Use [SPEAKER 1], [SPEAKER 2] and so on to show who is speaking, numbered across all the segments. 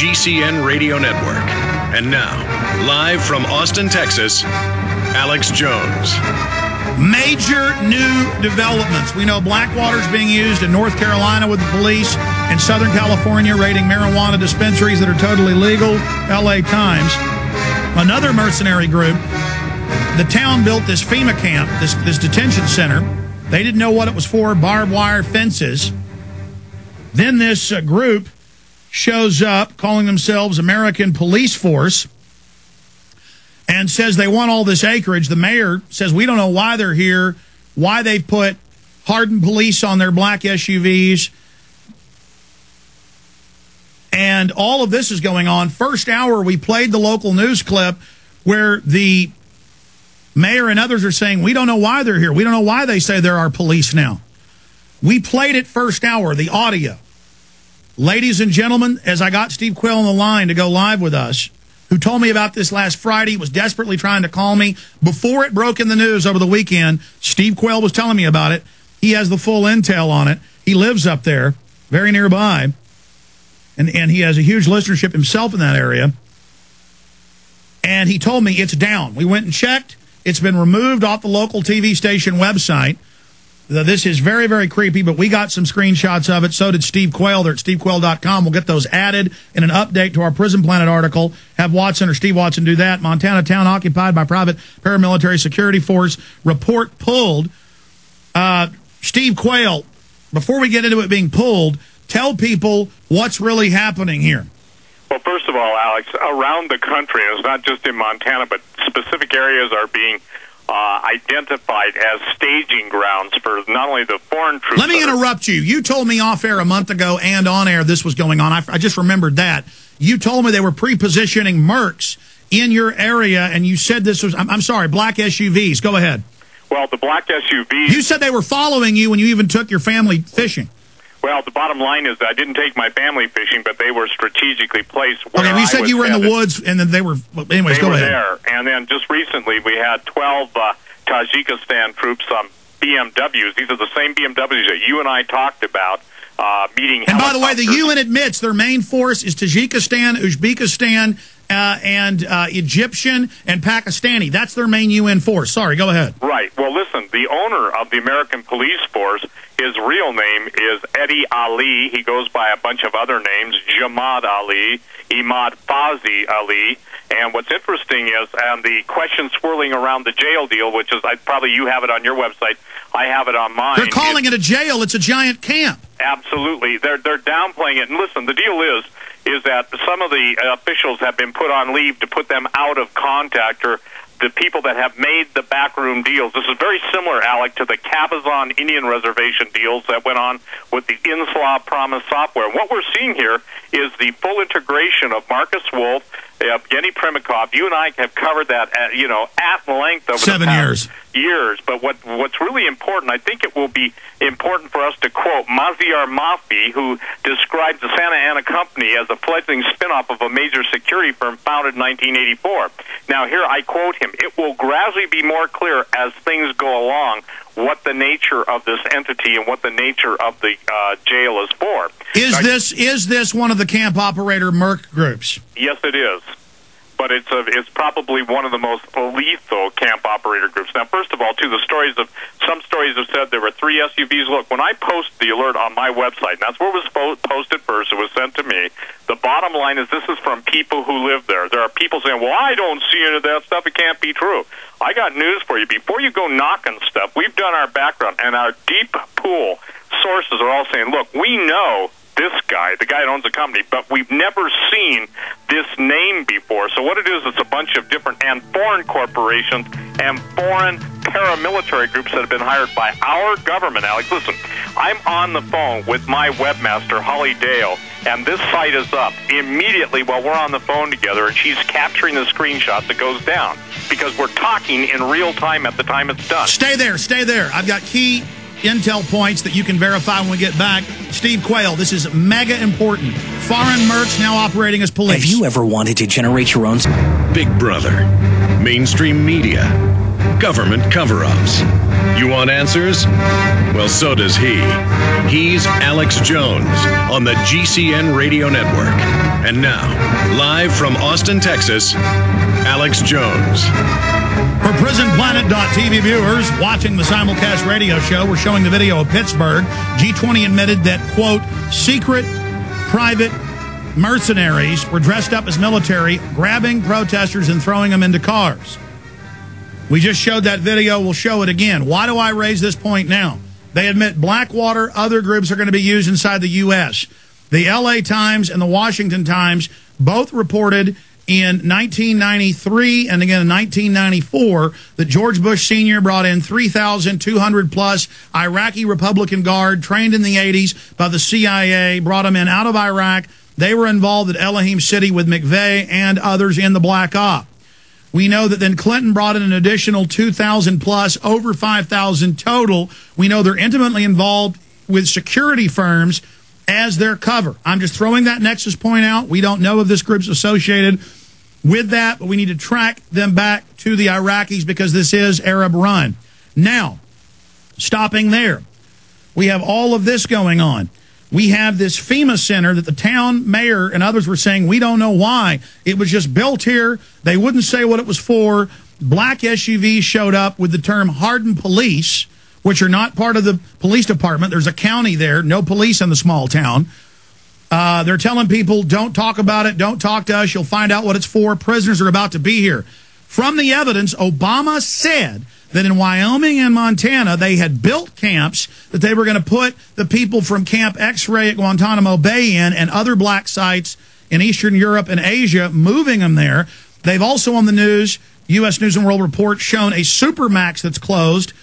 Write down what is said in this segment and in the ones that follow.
[SPEAKER 1] GCN Radio Network. And now, live from Austin, Texas, Alex Jones.
[SPEAKER 2] Major new developments. We know Blackwater's being used in North Carolina with the police, and Southern California raiding marijuana dispensaries that are totally legal. LA Times. Another mercenary group. The town built this FEMA camp, this detention center. They didn't know what it was for, barbed wire fences. Then this group shows up calling themselves American Police Force and says they want all this acreage. The mayor says, we don't know why they're here, why they've put hardened police on their black SUVs. And all of this is going on. First hour, we played the local news clip where the mayor and others are saying, we don't know why they're here. We don't know why they say they're our police now. We played it first hour, the audio. Ladies and gentlemen, as I got Steve Quayle on the line to go live with us, who told me about this last Friday, was desperately trying to call me before it broke in the news over the weekend. Steve Quayle was telling me about it. He has the full intel on it. He lives up there, very nearby, and he has a huge listenership himself in that area. And he told me it's down. We went and checked. It's been removed off the local TV station website. This is very, very creepy, but we got some screenshots of it. So did Steve Quayle. They're at stevequayle.com. We'll get those added in an update to our Prison Planet article. Have Watson or Steve Watson do that. Montana town occupied by private paramilitary security force. Report pulled. Steve Quayle, before we get into it being pulled, tell people what's really happening here.
[SPEAKER 3] Well, first of all, Alex, around the country, and it's not just in Montana, but specific areas are being identified as staging grounds for not only the foreign troops.
[SPEAKER 2] Let me interrupt you. You told me off air a month ago and on air this was going on. I just remembered that. You told me they were pre-positioning Mercs in your area, and you said this was, I'm sorry, black SUVs. Go ahead.
[SPEAKER 3] Well, the black SUVs...
[SPEAKER 2] You said they were following you when you even took your family fishing.
[SPEAKER 3] Well, the bottom line is that I didn't take my family fishing, but they were strategically placed where
[SPEAKER 2] okay, you said you were in the woods, and then they were... Anyways, go ahead.
[SPEAKER 3] They were there. And then just recently, we had 12 Tajikistan troops on BMWs. These are the same BMWs that you and I talked about meeting.
[SPEAKER 2] And by the way, the UN admits their main force is Tajikistan, Uzbekistan, and Egyptian and Pakistani. That's their main UN force. Sorry, go ahead.
[SPEAKER 3] Right. Well, listen, the owner of the American Police Force, his real name is Eddie Ali. He goes by a bunch of other names, Jamad Ali, Imad Fazi Ali. And what's interesting is, and the question swirling around the jail deal, which is, probably you have it on your website, I have it on mine.
[SPEAKER 2] They're calling it a jail. It's a giant camp.
[SPEAKER 3] Absolutely. They're downplaying it. And listen, the deal is that some of the officials have been put on leave to put them out of contact, or the people that have made the backroom deals. This is very similar, Alec, to the Cabazon Indian Reservation deals that went on with the Inslaw Promise software. What we're seeing here is the full integration of Marcus Wolf, Evgeny Primikov. You and I have covered that, at length over
[SPEAKER 2] 7 years.
[SPEAKER 3] But what's really important, I think it will be important for us to quote Maziar Mafi, who describes the Santa Ana Company as a fledgling spinoff of a major security firm founded in 1984. Now, here I quote him: "It will gradually be more clear as things go along what the nature of this entity and what the nature of the jail is for."
[SPEAKER 2] Is this one of the camp operator Merc groups?
[SPEAKER 3] Yes, it is. But it's probably one of the most lethal camp operator groups. Now, first of all, too, some stories have said there were 3 SUVs. Look, when I post the alert on my website, and that's where it was posted first, it was sent to me. The bottom line is this is from people who live there. There are people saying, well, I don't see any of that stuff. It can't be true. I got news for you. Before you go knocking stuff, we've done our background, and our deep pool sources are all saying, look, we know this guy, the guy that owns the company, but we've never seen this name before. So what it is, it's a bunch of different and foreign corporations and foreign paramilitary groups that have been hired by our government. Alex, listen, I'm on the phone with my webmaster, Holly Dale, and this site is up immediately while we're on the phone together, and she's capturing the screenshot that goes down because we're talking in real time at the time it's done.
[SPEAKER 2] Stay there. Stay there. I've got key intel points that you can verify when we get back. Steve Quayle, this is mega important. Foreign mercs now operating as police.
[SPEAKER 4] Have you ever wanted to generate your own...
[SPEAKER 1] Big Brother, mainstream media, government cover-ups. You want answers? Well, so does he. He's Alex Jones on the GCN Radio Network. And now, live from Austin, Texas, Alex Jones.
[SPEAKER 2] For PrisonPlanet.tv viewers watching the simulcast radio show, we're showing the video of Pittsburgh. G20 admitted that, quote, secret private mercenaries were dressed up as military, grabbing protesters and throwing them into cars. We just showed that video. We'll show it again. Why do I raise this point now? They admit Blackwater, other groups are going to be used inside the U.S. The L.A. Times and the Washington Times both reported in 1993 and again in 1994 that George Bush Sr. brought in 3,200 plus Iraqi Republican Guard trained in the 80s by the CIA, brought them in out of Iraq. They were involved at Elohim City with McVeigh and others in the Black Op. We know that then Clinton brought in an additional 2,000 plus, over 5,000 total. We know they're intimately involved with security firms as their cover. I'm just throwing that nexus point out. We don't know if this group's associated with that, but we need to track them back to the Iraqis because this is Arab run. Now, stopping there, we have all of this going on. We have this FEMA center that the town mayor and others were saying, we don't know why. It was just built here. They wouldn't say what it was for. Black SUVs showed up with the term hardened police, which are not part of the police department. There's a county there, no police in the small town. They're telling people, don't talk about it, don't talk to us, you'll find out what it's for. Prisoners are about to be here. From the evidence, Obama said that in Wyoming and Montana, they had built camps that they were going to put the people from Camp X-Ray at Guantanamo Bay in and other black sites in Eastern Europe and Asia, moving them there. They've also on the news, U.S. News and World Report, shown a Supermax that's closed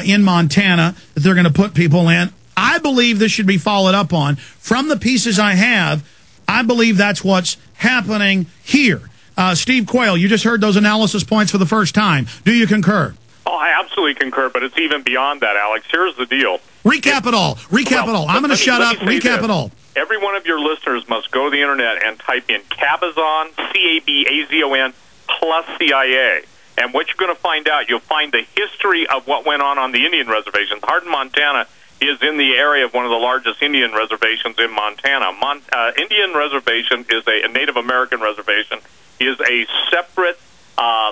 [SPEAKER 2] in Montana that they're going to put people in. I believe this should be followed up on. From the pieces I have, I believe that's what's happening here. Steve Quayle, you just heard those analysis points for the first time. Do you concur?
[SPEAKER 3] Oh, I absolutely concur, but it's even beyond that, Alex. Here's the deal.
[SPEAKER 2] Recap it all. Recap it all. I'm going to shut up. Recap it all.
[SPEAKER 3] Every one of your listeners must go to the Internet and type in Cabazon, C-A-B-A-Z-O-N, plus CIA. And what you're going to find out, you'll find the history of what went on the Indian reservations. Hardin, Montana is in the area of one of the largest Indian reservations in Montana. Indian reservation is a Native American reservation, is a separate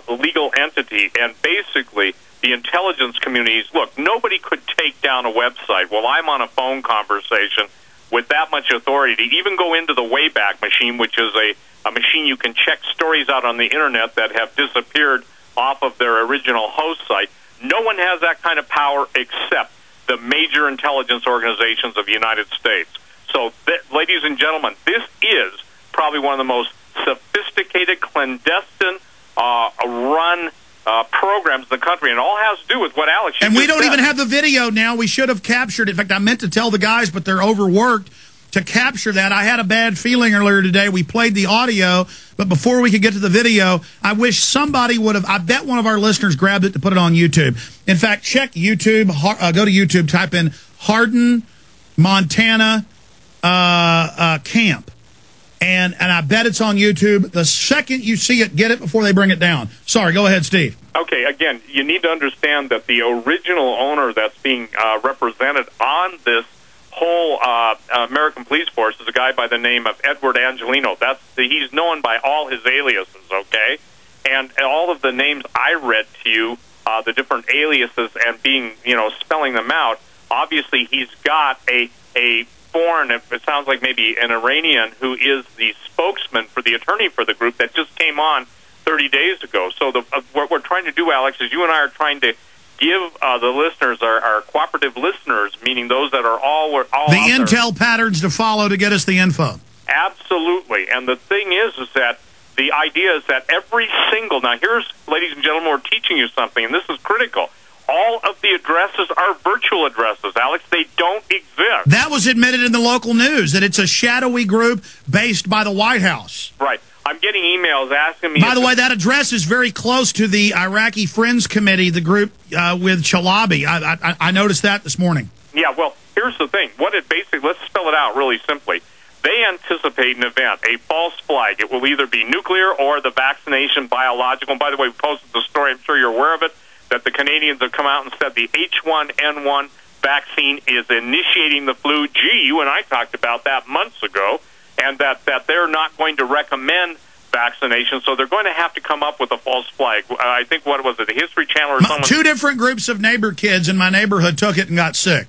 [SPEAKER 3] legal entity, and basically the intelligence communities, look, nobody could take down a website. Well, I'm on a phone conversation with that much authority to even go into the Wayback Machine, which is a machine you can check stories out on the Internet that have disappeared off of their original host site. No one has that kind of power except the major intelligence organizations of the United States. So, ladies and gentlemen, this is probably one of the most sophisticated, clandestine, run programs in the country, and it all has to do with what Alex
[SPEAKER 2] and we don't even have the video now. We should have captured it. In fact, I meant to tell the guys, but they're overworked to capture that. I had a bad feeling earlier today. We played the audio, but before we could get to the video, I wish somebody would have, I bet one of our listeners grabbed it to put it on YouTube. In fact, check YouTube, go to YouTube, type in Hardin, Montana camp. And I bet it's on YouTube. The second you see it, get it before they bring it down. Sorry, go ahead, Steve.
[SPEAKER 3] Okay, again, you need to understand that the original owner that's being represented on this whole American police force is a guy by the name of Edward Angelino. He's known by all his aliases, okay? And all of the names I read to you, the different aliases and spelling them out, obviously he's got a foreign, it sounds like maybe an Iranian, who is the spokesman for the attorney for the group that just came on 30 days ago. So what we're trying to do, Alex, is you and I are trying to give the listeners, our cooperative listeners, meaning those that are all the
[SPEAKER 2] intel patterns to follow to get us the info.
[SPEAKER 3] Absolutely. And the thing is that the idea is that every single, now here's, ladies and gentlemen, we're teaching you something, and this is critical. All of the addresses are virtual addresses, Alex. They don't exist.
[SPEAKER 2] That was admitted in the local news, that it's a shadowy group based by the White House.
[SPEAKER 3] Right. I'm getting emails asking me...
[SPEAKER 2] By the way, that address is very close to the Iraqi Friends Committee, the group with Chalabi. I noticed that this morning.
[SPEAKER 3] Yeah, well, here's the thing. Let's spell it out really simply. They anticipate an event, a false flag. It will either be nuclear or the vaccination biological. And by the way, we posted the story, I'm sure you're aware of it, that the Canadians have come out and said the H1N1 vaccine is initiating the flu. Gee, you and I talked about that months ago. and that they're not going to recommend vaccination, so they're going to have to come up with a false flag. I think, what was it, the History Channel or someone?
[SPEAKER 2] 2 different groups of neighbor kids in my neighborhood took it and got sick.